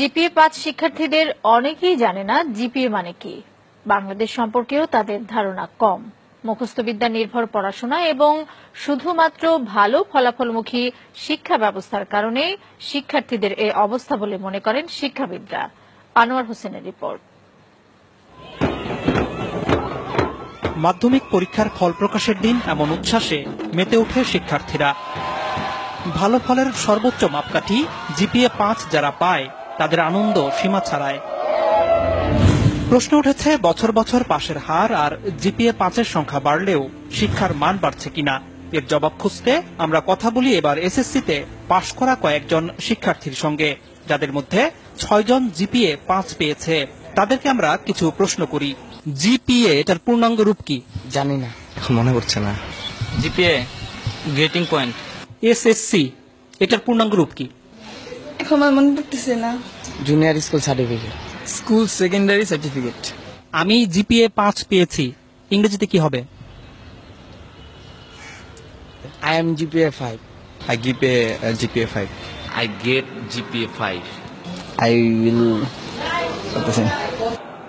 জিপিএ-5 শিক্ষার্থীদের অনেকেই জানে না জিপিএ মানে কি। বাংলাদেশ সম্পর্কেও তাদের ধারণা কম। মুখস্থবিদ্যা নির্ভর পড়াশোনা এবং শুধুমাত্র ভালো ফলাফলমুখী শিক্ষা ব্যবস্থার কারণে শিক্ষার্থীদের এই অবস্থা বলে মনে করেন শিক্ষাবিদরা। আনোয়ার হোসেনের রিপোর্ট। মাধ্যমিক পরীক্ষার ফল প্রকাশের দিন এমন উচ্ছ্বাসে মেতে ওঠে শিক্ষার্থীরা। ভালো ফলের সর্বোচ্চ মাপকাঠি জিপিএ-5 যারা পায় তাদের আনন্দ সীমা ছাড়ায়। প্রশ্ন উঠেছে বছর বছর পাশের হার আর জিপিএ-5 সংখ্যা বাড়লেও শিক্ষার মান বাড়ছে কিনা। এর জবাব খুঁজতে আমরা কথা বলি এবার এসএসসিতে পাশ করা কয়েকজন শিক্ষার্থীর সঙ্গে, যাদের মধ্যে 6 জন জিপিএ-5 পেয়েছে। তাদেরকে আমরা কিছু প্রশ্ন করি। জিপিএ এটার পূর্ণাঙ্গ রূপ কি? জানি না, এখন মনে পড়ছে না। GPA grading point. এসএসসি এটার পূর্ণাঙ্গ রূপ কি? এখন আমার মনে পড়তেছে না। Junior school certificate, school secondary certificate. আমি জিপিএ-5 পেয়েছি, ইংরেজিতে কি হবে? I am GPA 5. I give a GPA 5. I get GPA 5. I will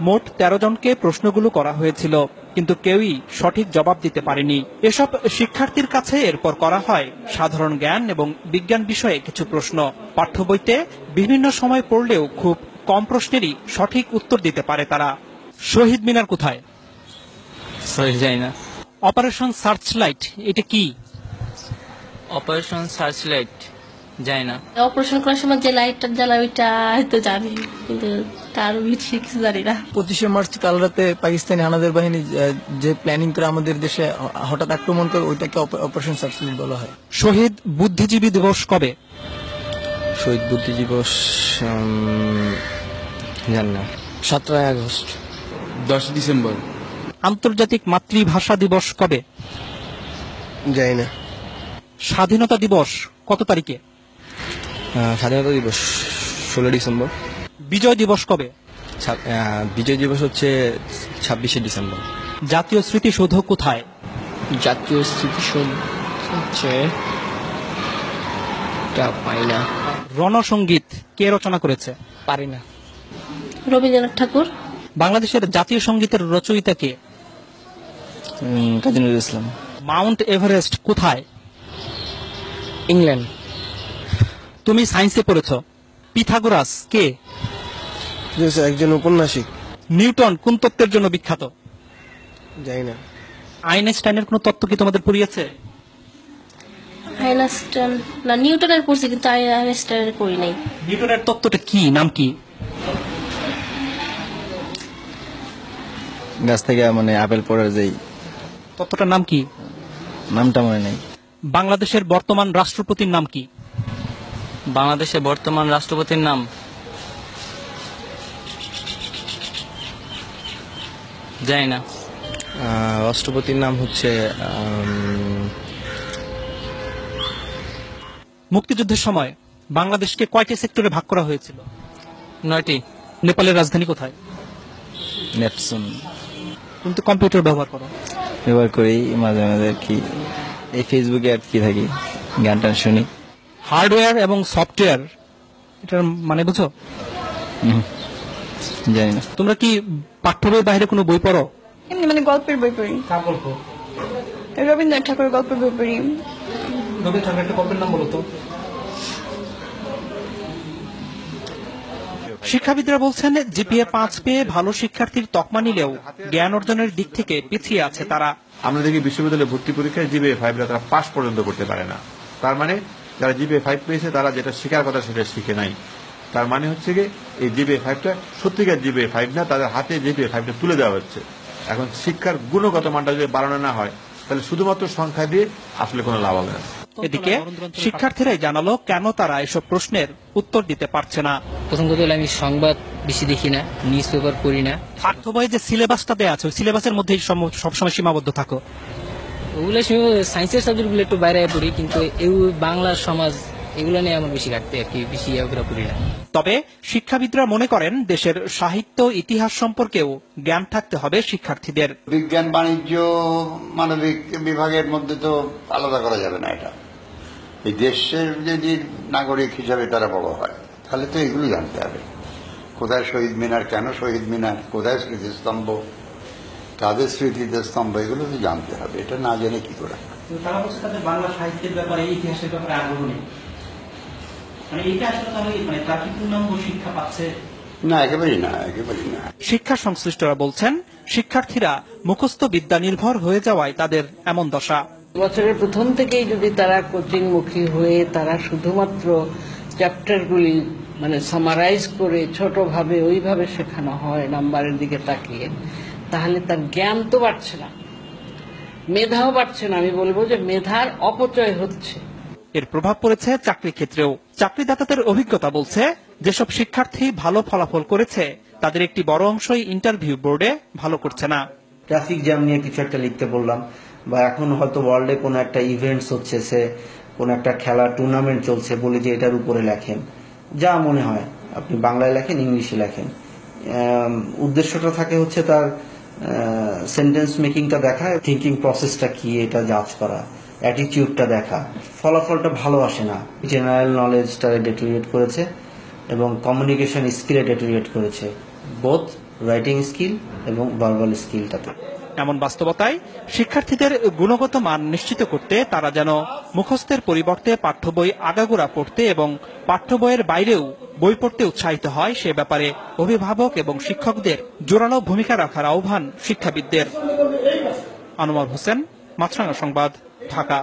মোট 13 জনকে প্রশ্নগুলো করা হয়েছিল, কিন্তু কেউই সঠিক জবাব দিতে পারেনি। এসব শিক্ষার্থীর কাছে এরপর করা হয় সাধারণ জ্ঞান এবং বিজ্ঞান বিষয়ে কিছু প্রশ্ন। পাঠ্য বইতে বিভিন্ন সময় পড়লেও খুব কম প্রশ্নেরই সঠিক উত্তর দিতে পারে তারা। শহীদ মিনার কোথায়? সরি জানি না। অপারেশন সার্চলাইট এটা কি? অপারেশন সার্চলাইট জানি না। অপারেশন করার সময় যে লাইটটা জ্বালায় ওইটা তো জানি, কিন্তু তার বেশি কিছু জানি না। 25শে মার্চ কাল রাতে পাকিস্তানি হানাদার বাহিনী যে প্ল্যানিং করে আমাদের দেশে হঠাৎ আক্রমণ করে, ওইটাকে অপারেশন সার্চলাইট বলা হয়। শহীদ বুদ্ধিজীবী দিবস কবে? শহীদ বুদ্ধি দিবস জানি না। 17 আগস্ট। 10 ডিসেম্বর। আন্তর্জাতিক মাতৃভাষা দিবস কবে? জানি না। স্বাধীনতা দিবস কত তারিখে? স্বাধীনতা দিবস 16 ডিসেম্বর। বিজয় দিবস কবে? বিজয় দিবস হচ্ছে 26শে ডিসেম্বর। জাতীয় স্মৃতিসৌধ কোথায়? জাতীয় স্মৃতিসৌধ হচ্ছে পাই না। রণসঙ্গীত কে রচনা করেছে? পারি না। রবীন্দ্রনাথ ঠাকুর। বাংলাদেশের জাতীয় সঙ্গীতের রচয়িতা কে? কাজী নজরুল ইসলাম। মাউন্ট এভারেস্ট কোথায়? ইংল্যান্ড। তুমি সায়েন্সে পড়েছ। পিথাগোরাস কে? একজন ঔপন্যাসিক। নিউটন কোন তত্ত্বের জন্য বিখ্যাত? জানি না। আইনস্টাইনের কোন তত্ত্ব কি তোমাদের পড়িয়েছে? আইনস্টাইন না, নিউটনের পড়ছি, কিন্তু আইনস্টাইনের পড়ি নাই। নিউটনের তত্ত্বটা কি, নাম কি? গাছ থেকে মানে আপেল পড়ার যেই তত্ত্বটার নাম কি? নামটা মনে নেই। বাংলাদেশের বর্তমান রাষ্ট্রপতির নাম কি? বাংলাদেশের বর্তমান রাষ্ট্রপতির নাম জানি না। রাষ্ট্রপতির নাম হচ্ছে মুক্তিযুদ্ধের সময় বাংলাদেশকে কয়টি সেক্টরে ভাগ করা হয়েছিল? 9টি। নেপালের রাজধানী কোথায়? নেপসুন। কিন্তু কম্পিউটার ব্যবহার করো? ব্যবহার করি মাঝে মাঝে, কি এই ফেসবুকে আর কি থাকি, গান টান শুনি। হার্ডওয়্যার এবং সফটওয়্যার এটার মানে বুঝো? জানি না। তোমরা কি পাঠ্য বইয়ের বাইরে কোনো বই পড়ো? এমনি মানে গল্পের বই পড়ি। কার গল্প? রবীন্দ্রনাথ ঠাকুরের গল্পের বই পড়ি। রবীন্দ্রনাথ ঠাকুরের একটা গল্পের নাম বলো তো। শিক্ষাবিদরা বলছেন জিপিএ-5 পেয়ে ভালো শিক্ষার্থীর তকমা নিলেও জ্ঞান অর্জনের দিক থেকে পিছিয়ে আছে তারা। আমরা দেখি বিশ্ববিদ্যালয়ে ভর্তি পরীক্ষায় জিপিএ-5 তারা পাস পর্যন্ত করতে পারে না। তার মানে যারা জিপিএ-5 পেয়েছে তারা যেটা শেখার কথা সেটা শিখে নাই। তার মানে হচ্ছে কি এই জিপিএ-5টা সত্যিকার জিপিএ-5 না, তাদের হাতে জিপিএ-5টা তুলে দেওয়া হচ্ছে। এখন শিক্ষার গুণগত মানটা যদি বাড়ানো না হয়, তাহলে শুধুমাত্র সংখ্যা দিয়ে আসলে কোনো লাভ হবে না। এদিকে শিক্ষার্থীরাই জানালো কেন তারা এসব প্রশ্নের উত্তর দিতে পারছে না। প্রথম কথা হলো আমি সংবাদ বেশি দেখি না, নিউজ পেপার পড়ি না। পাঠ্য বইয়ে যে সিলেবাসটা দেওয়া আছে ওই সিলেবাসের মধ্যেই সবসময় সীমাবদ্ধ থাকো। ওগুলো সায়েন্সের সাবজেক্টগুলো একটু বাইরে পড়ি, কিন্তু বাংলা সমাজ এগুলো নিয়ে আমার বেশি ঘাটতে আর কি, বেশি ওগুলো পড়ি না। তবে শিক্ষাবিদরা মনে করেন দেশের সাহিত্য ইতিহাস সম্পর্কেও জ্ঞান থাকতে হবে শিক্ষার্থীদের। বিজ্ঞান বাণিজ্য মানবিক বিভাগের মধ্যে তো আলাদা করা যাবে না। এটা এই দেশের যদি নাগরিক হিসাবে তারা বড় হয় তাহলে তো এগুলো জানতে হবে। কোথায় শহীদ মিনার, কেন শহীদ মিনার, কোথায় স্মৃতিস্তম্ভ, কাদের স্মৃতিতে স্তম্ভ, এগুলো তো জানতে হবে। এটা না জেনে কি করে? তারা বলছে তাদের বাংলা সাহিত্যের ব্যাপারে, ইতিহাসের ব্যাপারে আগ্রহ নেই, মানে এটা আসলে তাহলে মানে তার কি পূর্ণাঙ্গ শিক্ষা পাচ্ছে? না, একেবারেই না, একেবারেই না। শিক্ষা সংশ্লিষ্টরা বলছেন শিক্ষার্থীরা মুখস্থ বিদ্যা নির্ভর হয়ে যাওয়ায় তাদের এমন দশা। বছরের প্রথম থেকেই যদি তারা কোচিং মুখী হয়ে তারা শুধুমাত্র চ্যাপ্টারগুলি মানে সামারাইজ করে ছোটভাবে ওইভাবে শেখানো হয় নাম্বারের দিকে তাকিয়ে, তাহলে তার জ্ঞান তো বাড়ছে না, মেধাও বাড়ছে না। আমি বলবো যে মেধার অপচয় হচ্ছে। এর প্রভাব পড়েছে চাকরি ক্ষেত্রেও। চাকরিদাতাদের অভিজ্ঞতা বলছে যেসব শিক্ষার্থী ভালো ফলাফল করেছে তাদের একটি বড় অংশই ইন্টারভিউ বোর্ডে ভালো করছে না। ট্রাফিক জ্যাম নিয়ে কিছু একটা লিখতে বললাম, বা এখন হয়তো ওয়ার্ল্ডে কোনো একটা ইভেন্টস হচ্ছে, সে কোনো একটা খেলা টুর্নামেন্ট চলছে, বলে যে এটার উপরে লেখেন, যা মনে হয় আপনি বাংলায় লেখেন, ইংলিশে লেখেন। উদ্দেশ্যটা থাকে হচ্ছে তার সেন্টেন্স মেকিংটা দেখা, থিঙ্কিং প্রসেসটা কি এটা যাচ করা, অ্যাটিটিউডটা দেখা। ফলাফলটা ভালো আসে না। জেনারেল নলেজটা ডেটোরিয়েট করেছে এবং কমিউনিকেশন স্কিলে ডেটোরিয়েট করেছে, বোথ রাইটিং স্কিল এবং ভার্বাল স্কিলটাতে। এমন বাস্তবতায় শিক্ষার্থীদের গুণগত মান নিশ্চিত করতে তারা যেন মুখস্থের পরিবর্তে পাঠ্য বই আগাগোড়া পড়তে এবং পাঠ্য বইয়ের বাইরেও বই পড়তে উৎসাহিত হয়, সে ব্যাপারে অভিভাবক এবং শিক্ষকদের জোরালো ভূমিকা রাখার আহ্বান শিক্ষাবিদদের। আনোয়ার হোসেন, মাছরাঙা সংবাদ, ঢাকা।